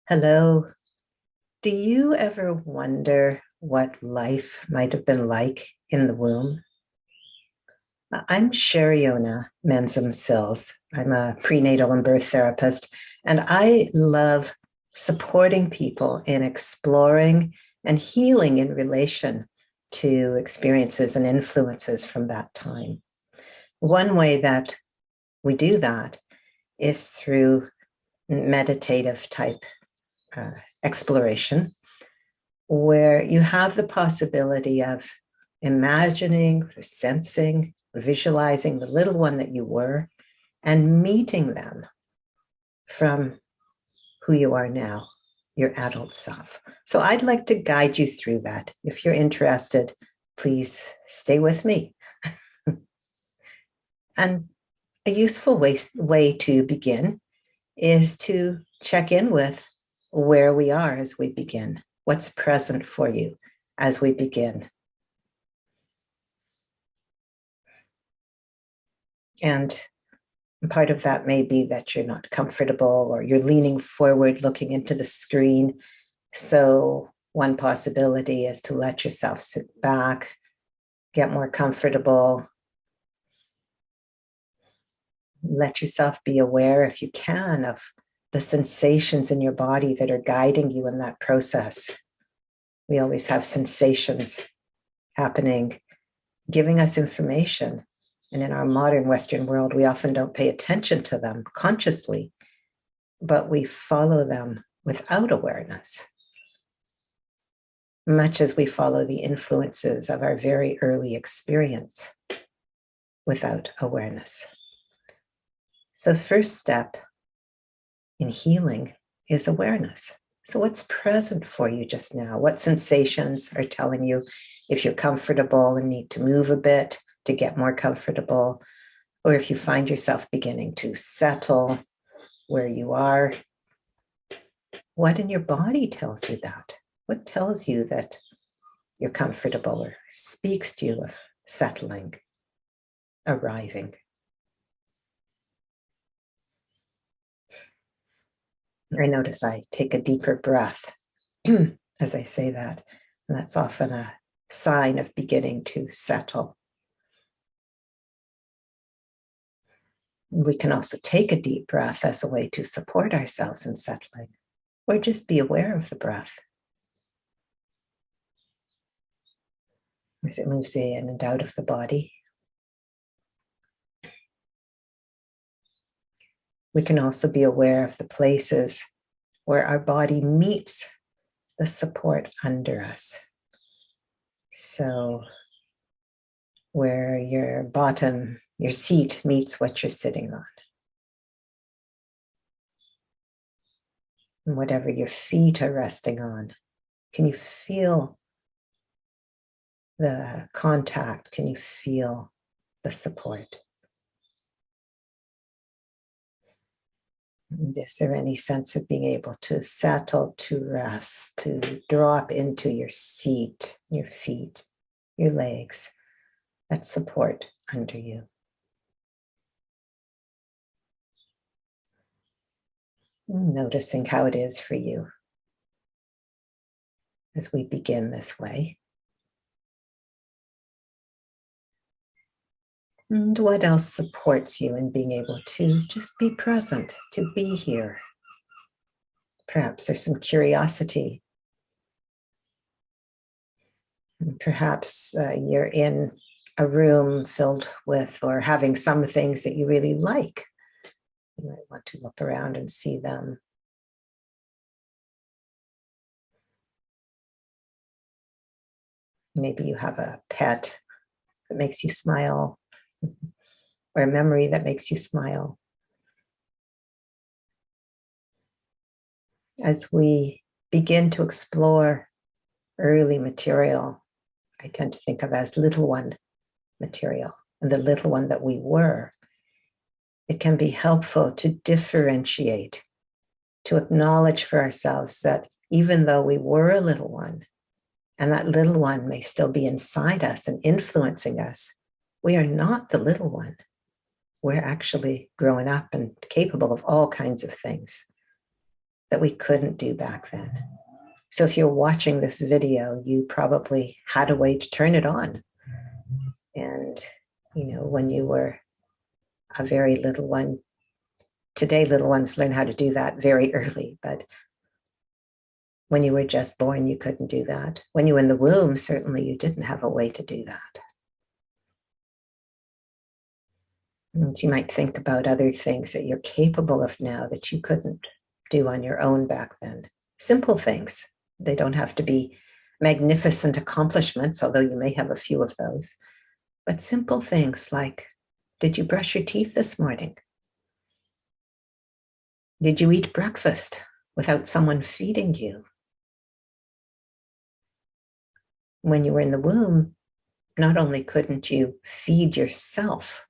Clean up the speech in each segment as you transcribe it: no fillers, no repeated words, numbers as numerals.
Hello. Do you ever wonder what life might have been like in the womb? I'm Cherionna Menzam-Sills. I'm a prenatal and birth therapist, and I love supporting people in exploring and healing in relation to experiences and influences from that time. One way that we do that is through meditative type exploration, where you have the possibility of imagining, sensing, visualizing the little one that you were and meeting them from who you are now, your adult self. So I'd like to guide you through that. If you're interested, please stay with me. And a useful way to begin is to check in with where we are as we begin. What's present for you as we begin? And part of that may be that you're not comfortable or you're leaning forward, looking into the screen. So one possibility is to let yourself sit back, get more comfortable. Let yourself be aware, if you can, of the sensations in your body that are guiding you in that process. We always have sensations happening, giving us information. And in our modern Western world, we often don't pay attention to them consciously, but we follow them without awareness, much as we follow the influences of our very early experience without awareness. So first step in healing is awareness. So what's present for you just now? What sensations are telling you if you're comfortable and need to move a bit to get more comfortable, or if you find yourself beginning to settle where you are? What in your body tells you that? What tells you that you're comfortable or speaks to you of settling, arriving? I notice I take a deeper breath as I say that, and that's often a sign of beginning to settle. We can also take a deep breath as a way to support ourselves in settling, or just be aware of the breath as it moves in and out of the body. We can also be aware of the places where our body meets the support under us. So where your bottom, your seat meets what you're sitting on. And whatever your feet are resting on, can you feel the contact? Can you feel the support? Is there any sense of being able to settle, to rest, to drop into your seat, your feet, your legs, that support under you? Noticing how it is for you as we begin this way. And what else supports you in being able to just be present, to be here? Perhaps there's some curiosity. Perhaps you're in a room filled with or having some things that you really like. You might want to look around and see them. Maybe you have a pet that makes you smile, or a memory that makes you smile. As we begin to explore early material, I tend to think of as little one material, and the little one that we were. It can be helpful to differentiate, to acknowledge for ourselves that even though we were a little one, and that little one may still be inside us and influencing us, we are not the little one. We're actually growing up and capable of all kinds of things. that we couldn't do back then. So if you're watching this video, you probably had a way to turn it on. And, when you were a very little one, today little ones learn how to do that very early, but when you were just born, you couldn't do that. When you were in the womb, certainly you didn't have a way to do that. And you might think about other things that you're capable of now that you couldn't do on your own back then. Simple things. They don't have to be magnificent accomplishments, although you may have a few of those. But simple things like, did you brush your teeth this morning? Did you eat breakfast without someone feeding you? When you were in the womb, not only couldn't you feed yourself,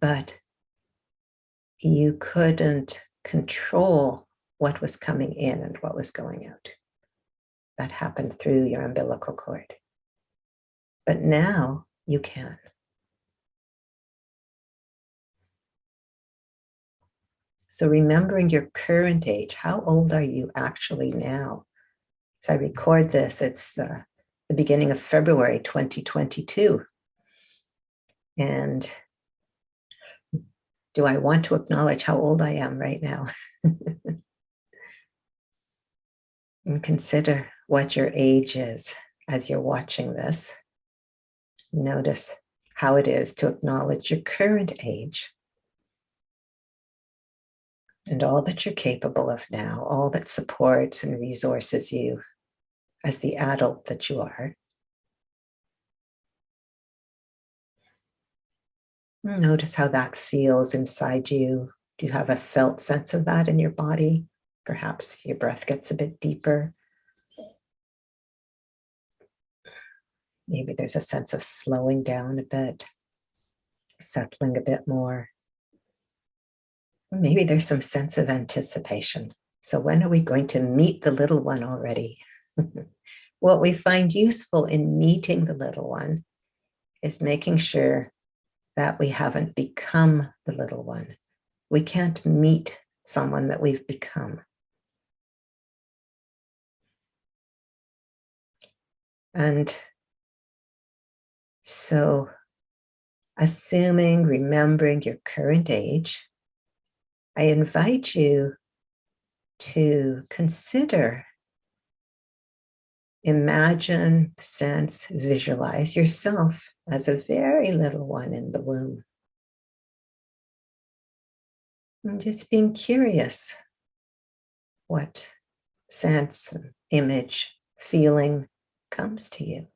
but you couldn't control what was coming in and what was going out. That happened through your umbilical cord. But now you can. So remembering your current age, how old are you actually now? So I record this, it's the beginning of February 2022. And do I want to acknowledge how old I am right now? And consider what your age is as you're watching this. Notice how it is to acknowledge your current age and all that you're capable of now, all that supports and resources you as the adult that you are. Notice how that feels inside you. Do you have a felt sense of that in your body? Perhaps your breath gets a bit deeper. Maybe there's a sense of slowing down a bit, settling a bit more. Maybe there's some sense of anticipation. So when are we going to meet the little one already? What we find useful in meeting the little one is making sure that we haven't become the little one. We can't meet someone that we've become. And so remembering your current age, I invite you to consider, imagine, sense, visualize yourself as a very little one in the womb. And just being curious what sense, image, feeling comes to you.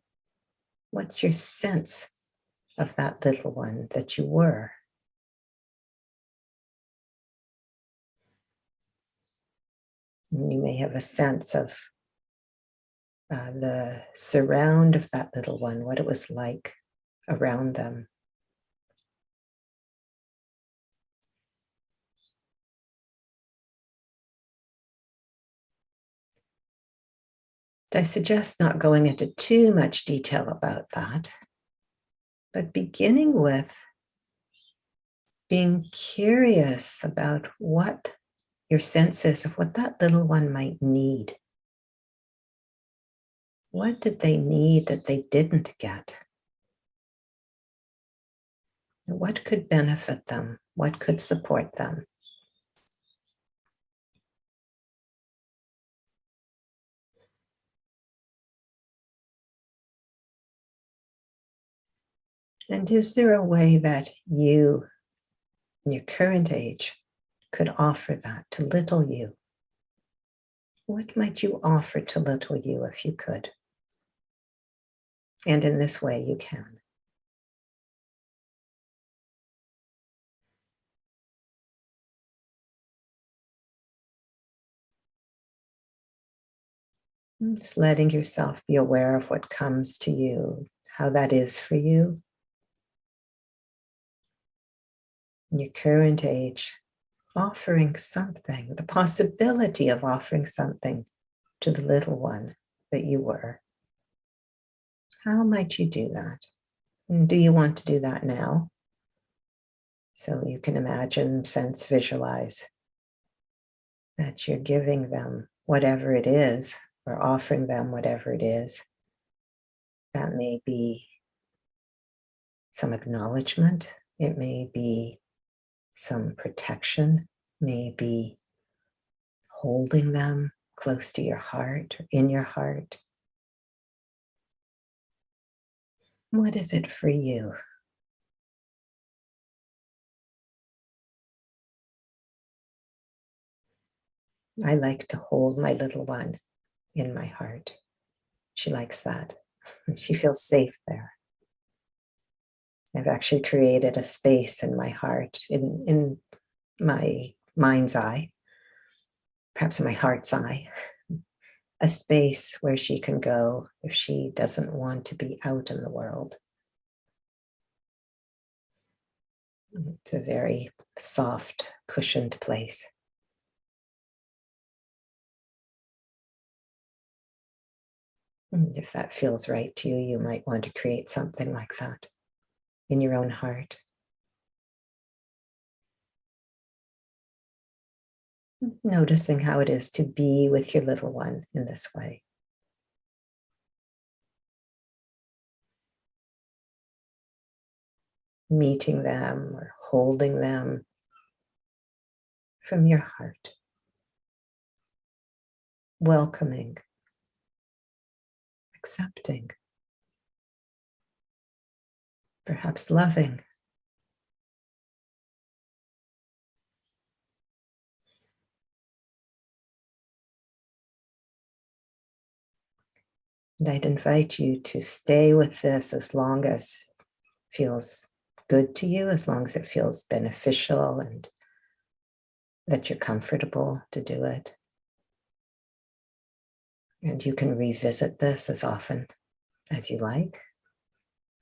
What's your sense of that little one that you were? You may have a sense of the surround of that little one, what it was like around them. I suggest not going into too much detail about that, but beginning with being curious about what your sense is of what that little one might need. What did they need that they didn't get? What could benefit them? What could support them? And is there a way that you, in your current age, could offer that to little you? What might you offer to little you if you could? And in this way you can. Just letting yourself be aware of what comes to you, how that is for you. In your current age, offering something, the possibility of offering something to the little one that you were. How might you do that? And do you want to do that now? So you can imagine, sense, visualize that you're giving them whatever it is, or offering them whatever it is. That may be some acknowledgement. It may be some protection, maybe holding them close to your heart or in your heart. What is it for you? I like to hold my little one in my heart. She likes that. She feels safe there. I've actually created a space in my heart, in my mind's eye, perhaps in my heart's eye, a space where she can go if she doesn't want to be out in the world. It's a very soft, cushioned place. And if that feels right to you, you might want to create something like that in your own heart. Noticing how it is to be with your little one in this way. Meeting them or holding them from your heart. Welcoming, accepting, perhaps loving. And I'd invite you to stay with this as long as it feels good to you, as long as it feels beneficial and that you're comfortable to do it. And you can revisit this as often as you like,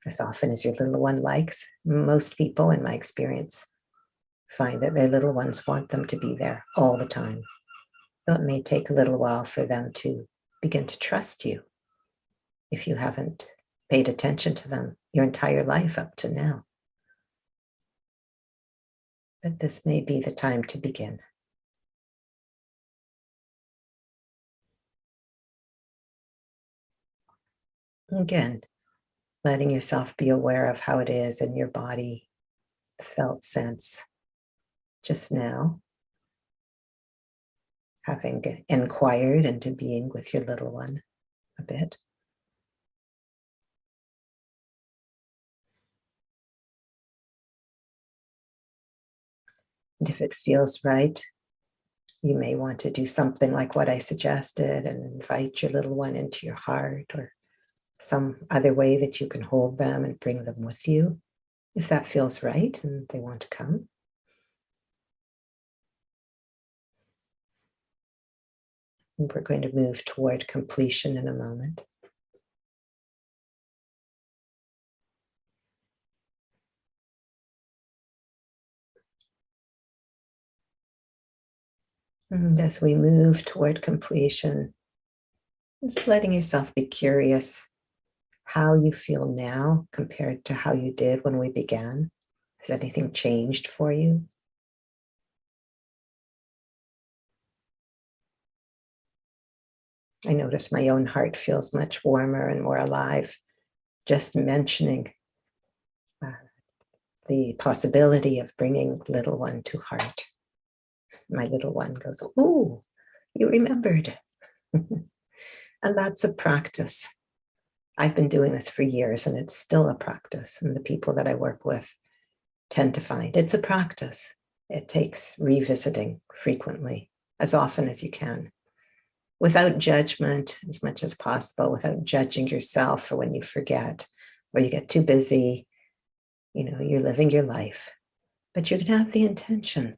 as often as your little one likes. Most people, in my experience, find that their little ones want them to be there all the time. So it may take a little while for them to begin to trust you if you haven't paid attention to them your entire life up to now. But this may be the time to begin. Again, letting yourself be aware of how it is in your body, the felt sense just now, having inquired into being with your little one a bit. And if it feels right, you may want to do something like what I suggested and invite your little one into your heart, or some other way that you can hold them and bring them with you, if that feels right and they want to come. And we're going to move toward completion in a moment. And as we move toward completion, just letting yourself be curious how you feel now compared to how you did when we began. Has anything changed for you? I notice my own heart feels much warmer and more alive just mentioning the possibility of bringing little one to heart. My little one goes, "Ooh, you remembered." And that's a practice. I've been doing this for years and it's still a practice. And the people that I work with tend to find it's a practice. It takes revisiting frequently, as often as you can, without judgment as much as possible, without judging yourself for when you forget or you get too busy. You're living your life, but you can have the intention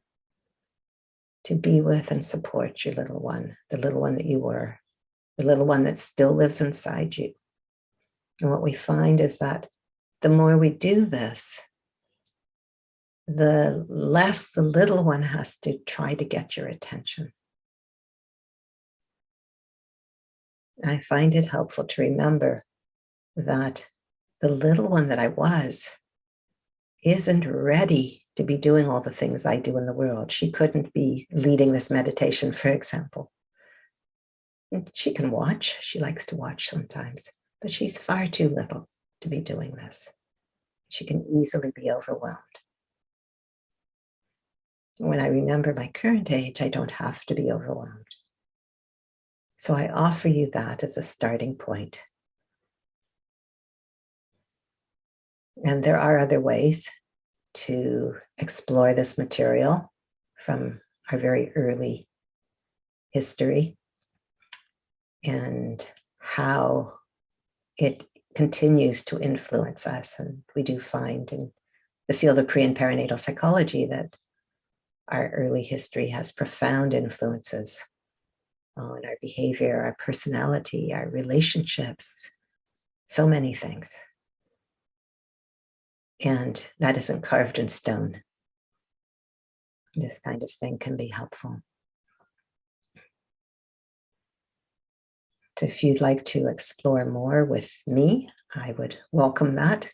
to be with and support your little one, the little one that you were, the little one that still lives inside you. And what we find is that the more we do this, the less the little one has to try to get your attention. I find it helpful to remember that the little one that I was isn't ready to be doing all the things I do in the world. She couldn't be leading this meditation, for example. She can watch. She likes to watch sometimes, but she's far too little to be doing this. She can easily be overwhelmed. When I remember my current age, I don't have to be overwhelmed. So I offer you that as a starting point. And there are other ways to explore this material from our very early history and how it continues to influence us. And we do find in the field of pre and perinatal psychology that our early history has profound influences on our behavior, our personality, our relationships, so many things. And that isn't carved in stone. This kind of thing can be helpful. If you'd like to explore more with me, I would welcome that.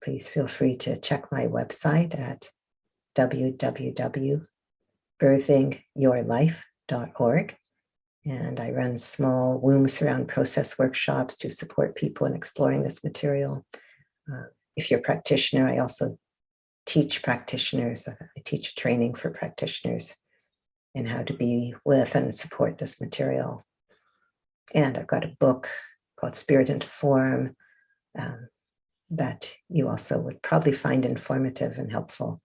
Please feel free to check my website at www.birthingyourlife.org. And I run small womb surround process workshops to support people in exploring this material. If you're a practitioner, I also teach practitioners. I teach training for practitioners in how to be with and support this material. And I've got a book called Spirit into Form that you also would probably find informative and helpful.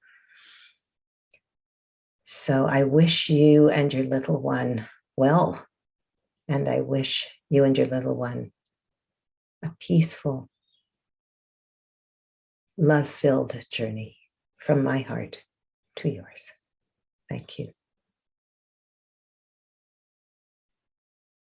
So I wish you and your little one well, and I wish you and your little one a peaceful, love-filled journey from my heart to yours. Thank you.